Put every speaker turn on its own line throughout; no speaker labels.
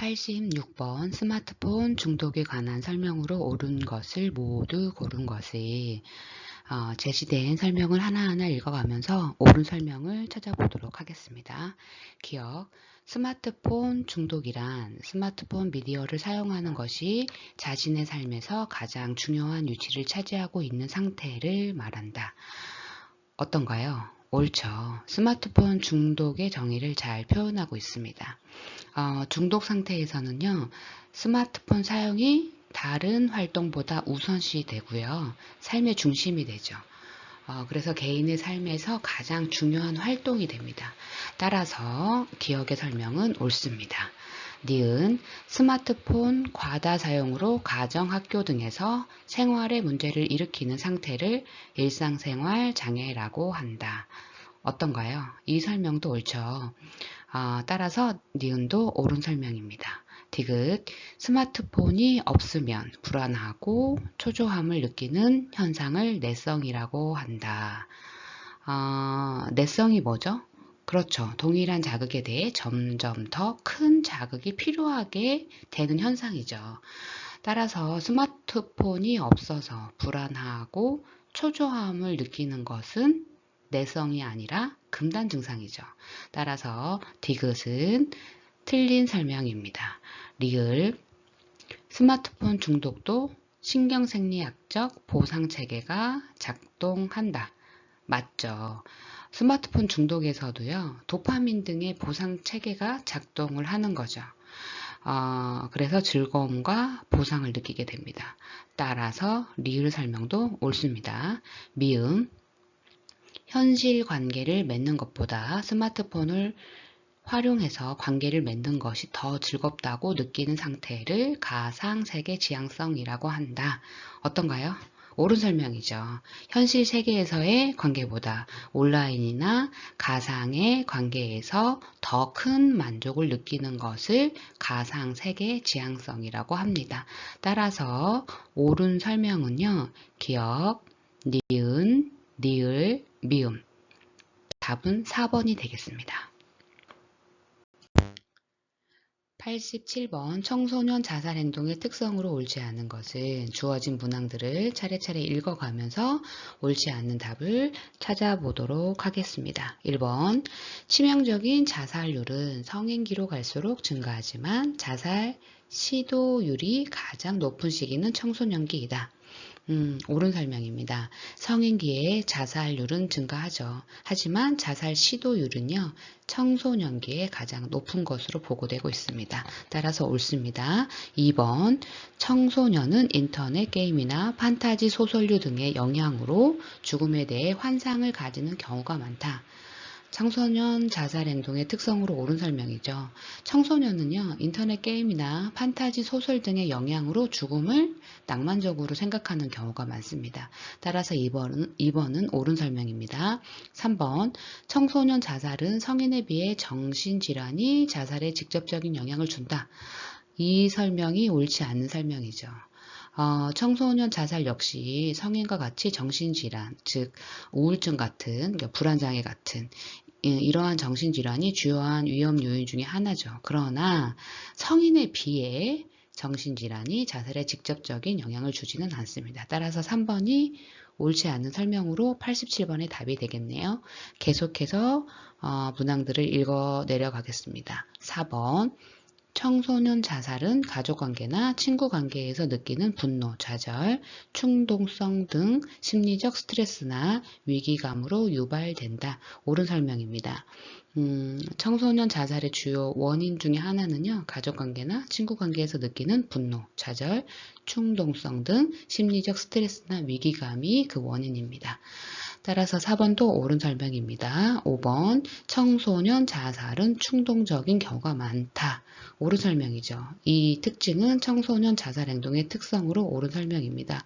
86번 스마트폰 중독에 관한 설명으로 옳은 것을 모두 고른 것을 제시된 설명을 하나하나 읽어가면서 옳은 설명을 찾아보도록 하겠습니다. 기억, 스마트폰 중독이란 스마트폰 미디어를 사용하는 것이 자신의 삶에서 가장 중요한 위치를 차지하고 있는 상태를 말한다. 어떤가요? 옳죠. 스마트폰 중독의 정의를 잘 표현하고 있습니다. 중독 상태에서는요, 스마트폰 사용이 다른 활동보다 우선시 되고요, 삶의 중심이 되죠. 그래서 개인의 삶에서 가장 중요한 활동이 됩니다. 따라서 기억의 설명은 옳습니다. 니은 스마트폰 과다 사용으로 가정, 학교 등에서 생활에 문제를 일으키는 상태를 일상생활 장애라고 한다. 어떤가요? 이 설명도 옳죠. 따라서 니은도 옳은 설명입니다. 디귿 스마트폰이 없으면 불안하고 초조함을 느끼는 현상을 내성이라고 한다. 내성이 뭐죠? 그렇죠. 동일한 자극에 대해 점점 더 큰 자극이 필요하게 되는 현상이죠. 따라서 스마트폰이 없어서 불안하고 초조함을 느끼는 것은 내성이 아니라 금단 증상이죠. 따라서 디귿은 틀린 설명입니다. 리을 스마트폰 중독도 신경생리학적 보상체계가 작동한다. 맞죠. 스마트폰 중독에서도요, 도파민 등의 보상체계가 작동을 하는 거죠. 그래서 즐거움과 보상을 느끼게 됩니다. 따라서 리을 설명도 옳습니다. 미음 현실 관계를 맺는 것보다 스마트폰을 활용해서 관계를 맺는 것이 더 즐겁다고 느끼는 상태를 가상세계 지향성이라고 한다. 어떤가요? 옳은 설명이죠. 현실 세계에서의 관계보다 온라인이나 가상의 관계에서 더 큰 만족을 느끼는 것을 가상세계 지향성이라고 합니다. 따라서 옳은 설명은요, 기억, 니은, 니을, 미음. 답은 4번이 되겠습니다. 87번 청소년 자살 행동의 특성으로 옳지 않은 것은 주어진 문항들을 차례차례 읽어가면서 옳지 않는 답을 찾아보도록 하겠습니다. 1번 치명적인 자살률은 성인기로 갈수록 증가하지만 자살 시도율이 가장 높은 시기는 청소년기이다. 옳은 설명입니다. 성인기에 자살률은 증가하죠. 하지만 자살 시도율은요, 청소년기에 가장 높은 것으로 보고되고 있습니다. 따라서 옳습니다. 2번, 청소년은 인터넷 게임이나 판타지 소설류 등의 영향으로 죽음에 대해 환상을 가지는 경우가 많다. 청소년 자살 행동의 특성으로 옳은 설명이죠. 청소년은요, 인터넷 게임이나 판타지 소설 등의 영향으로 죽음을 낭만적으로 생각하는 경우가 많습니다. 따라서 2번은 옳은 설명입니다. 3번, 청소년 자살은 성인에 비해 정신질환이 자살에 직접적인 영향을 준다. 이 설명이 옳지 않은 설명이죠. 청소년 자살 역시 성인과 같이 정신질환, 즉 우울증 같은, 불안장애 같은 이러한 정신질환이 주요한 위험 요인 중에 하나죠. 그러나 성인에 비해 정신질환이 자살에 직접적인 영향을 주지는 않습니다. 따라서 3번이 옳지 않은 설명으로 87번의 답이 되겠네요. 계속해서 문항들을 읽어 내려가겠습니다. 4번 청소년 자살은 가족관계나 친구관계에서 느끼는 분노, 좌절, 충동성 등 심리적 스트레스나 위기감으로 유발된다. 옳은 설명입니다. 청소년 자살의 주요 원인 중에 하나는요, 가족관계나 친구관계에서 느끼는 분노, 좌절, 충동성 등 심리적 스트레스나 위기감이 그 원인입니다. 따라서 4번도 옳은 설명입니다. 5번 청소년 자살은 충동적인 경우가 많다. 옳은 설명이죠. 이 특징은 청소년 자살 행동의 특성으로 옳은 설명입니다.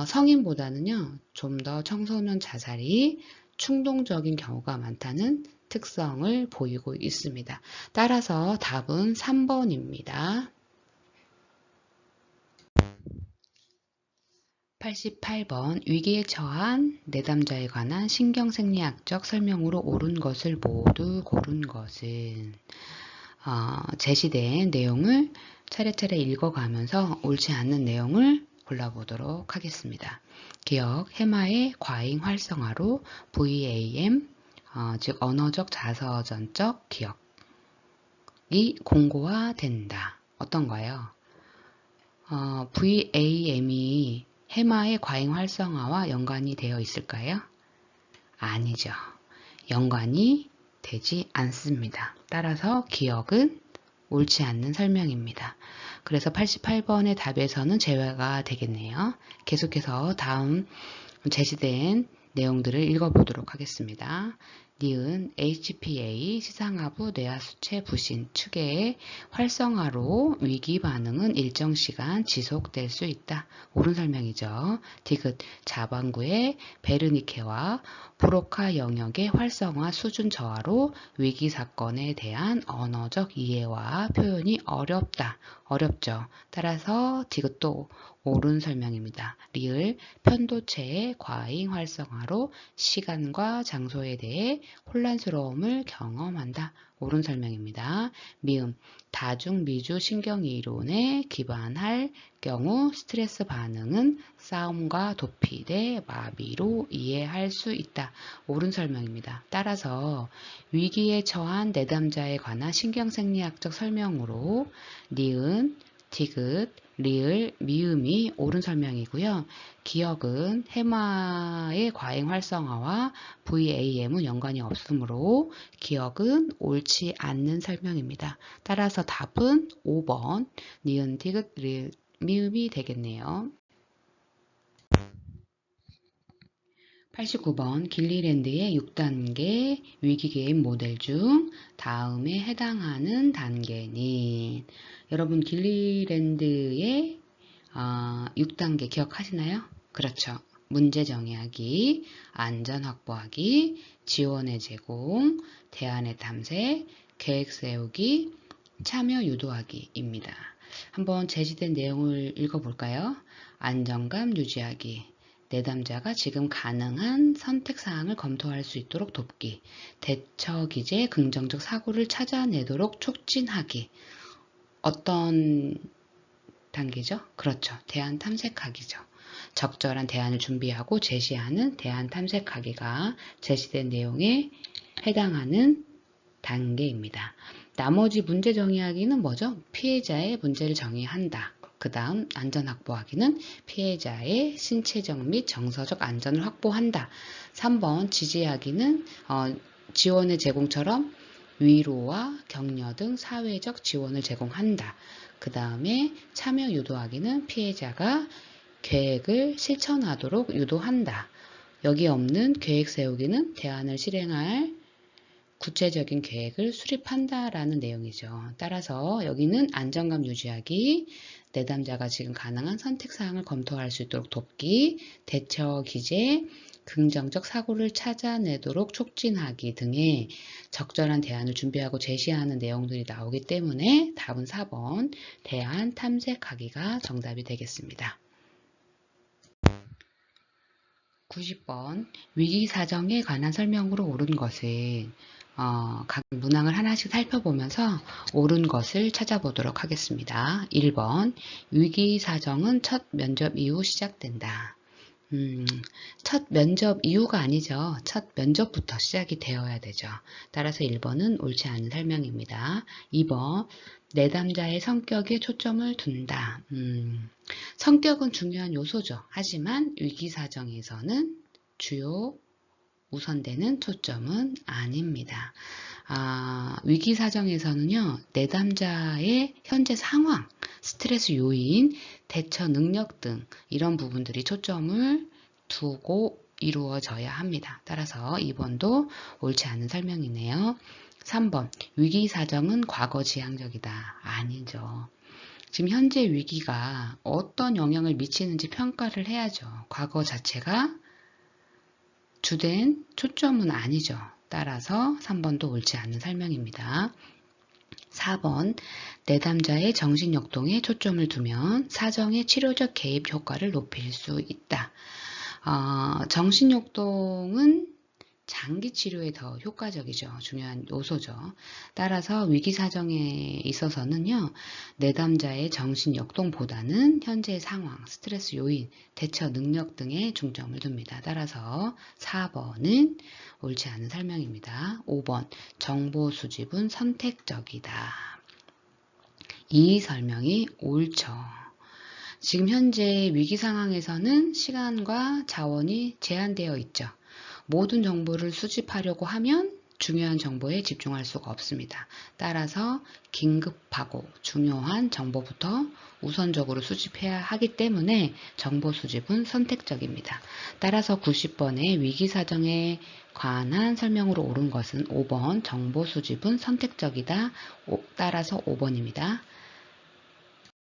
성인보다는요, 좀 더 청소년 자살이 충동적인 경우가 많다는 특성을 보이고 있습니다. 따라서 답은 3번입니다. 88번 위기에 처한 내담자에 관한 신경생리학적 설명으로 옳은 것을 모두 고른 것은 제시된 내용을 차례차례 읽어가면서 옳지 않는 내용을 골라보도록 하겠습니다. 기억, 해마의 과잉 활성화로 VAM, 즉 언어적 자서전적 기억이 공고화된다. 어떤가요? VAM이 해마의 과잉 활성화와 연관이 되어 있을까요? 아니죠. 연관이 되지 않습니다. 따라서 기억은 옳지 않는 설명입니다. 그래서 88번의 답에서는 제외가 되겠네요. 계속해서 다음 제시된 내용들을 읽어보도록 하겠습니다. 니은 HPA 시상하부 뇌하수체 부신 축의 활성화로 위기 반응은 일정 시간 지속될 수 있다. 옳은 설명이죠. 디귿 자반구의 베르니케와 브로카 영역의 활성화 수준 저하로 위기 사건에 대한 언어적 이해와 표현이 어렵다. 어렵죠. 따라서 디귿도 옳은 설명입니다. 리을 편도체의 과잉 활성화로 시간과 장소에 대해 혼란스러움을 경험한다. 옳은 설명입니다. 미음 다중미주 신경이론에 기반할 경우 스트레스 반응은 싸움과 도피 대 마비로 이해할 수 있다. 옳은 설명입니다. 따라서 위기에 처한 내담자에 관한 신경생리학적 설명으로 니은, 디귿, 리을, 미음이 옳은 설명이고요. 기억은 해마의 과잉 활성화와 VAM은 연관이 없으므로 기억은 옳지 않는 설명입니다. 따라서 답은 5번 니은, 디귿, 리을, 미음이 되겠네요. 89번 길리랜드의 6단계 위기게임 모델 중 다음에 해당하는 단계는 여러분 길리랜드의 6단계 기억하시나요? 그렇죠. 문제 정의하기, 안전 확보하기, 지원의 제공, 대안의 탐색, 계획 세우기, 참여 유도하기입니다. 한번 제시된 내용을 읽어볼까요? 안정감 유지하기, 내담자가 지금 가능한 선택사항을 검토할 수 있도록 돕기, 대처 기제 긍정적 사고를 찾아내도록 촉진하기. 어떤 단계죠? 그렇죠. 대안 탐색하기죠. 적절한 대안을 준비하고 제시하는 대안 탐색하기가 제시된 내용에 해당하는 단계입니다. 나머지 문제 정의하기는 뭐죠? 피해자의 문제를 정의한다. 그 다음 안전 확보하기는 피해자의 신체적 및 정서적 안전을 확보한다. 3번 지지하기는 지원의 제공처럼 위로와 격려 등 사회적 지원을 제공한다. 그 다음에 참여 유도하기는 피해자가 계획을 실천하도록 유도한다. 여기 없는 계획 세우기는 대안을 실행할 구체적인 계획을 수립한다라는 내용이죠. 따라서 여기는 안정감 유지하기, 내담자가 지금 가능한 선택사항을 검토할 수 있도록 돕기, 대처 기제, 긍정적 사고를 찾아내도록 촉진하기 등의 적절한 대안을 준비하고 제시하는 내용들이 나오기 때문에 답은 4번 대안 탐색하기가 정답이 되겠습니다. 90번 위기 사정에 관한 설명으로 옳은 것은 각 문항을 하나씩 살펴보면서 옳은 것을 찾아보도록 하겠습니다. 1번 위기 사정은 첫 면접 이후 시작된다. 첫 면접 이후가 아니죠. 첫 면접부터 시작이 되어야 되죠. 따라서 1번은 옳지 않은 설명입니다. 2번 내담자의 성격에 초점을 둔다. 성격은 중요한 요소죠. 하지만 위기사정에서는 주요 우선되는 초점은 아닙니다. 위기사정에서는요, 내담자의 현재 상황, 스트레스 요인, 대처 능력 등 이런 부분들이 초점을 두고 이루어져야 합니다. 따라서 2번도 옳지 않은 설명이네요. 3번 위기사정은 과거지향적이다. 아니죠. 지금 현재 위기가 어떤 영향을 미치는지 평가를 해야죠. 과거 자체가 주된 초점은 아니죠. 따라서 3번도 옳지 않은 설명입니다. 4번 내담자의 정신역동에 초점을 두면 사정의 치료적 개입 효과를 높일 수 있다. 정신역동은 장기 치료에 더 효과적이죠. 중요한 요소죠. 따라서 위기 사정에 있어서는요, 내담자의 정신 역동보다는 현재의 상황, 스트레스 요인, 대처 능력 등에 중점을 둡니다. 따라서 4번은 옳지 않은 설명입니다. 5번, 정보 수집은 선택적이다. 이 설명이 옳죠. 지금 현재 위기 상황에서는 시간과 자원이 제한되어 있죠. 모든 정보를 수집하려고 하면 중요한 정보에 집중할 수가 없습니다. 따라서 긴급하고 중요한 정보부터 우선적으로 수집해야 하기 때문에 정보 수집은 선택적입니다. 따라서 90번의 위기 사정에 관한 설명으로 옳은 것은 5번 정보 수집은 선택적이다. 따라서 5번입니다.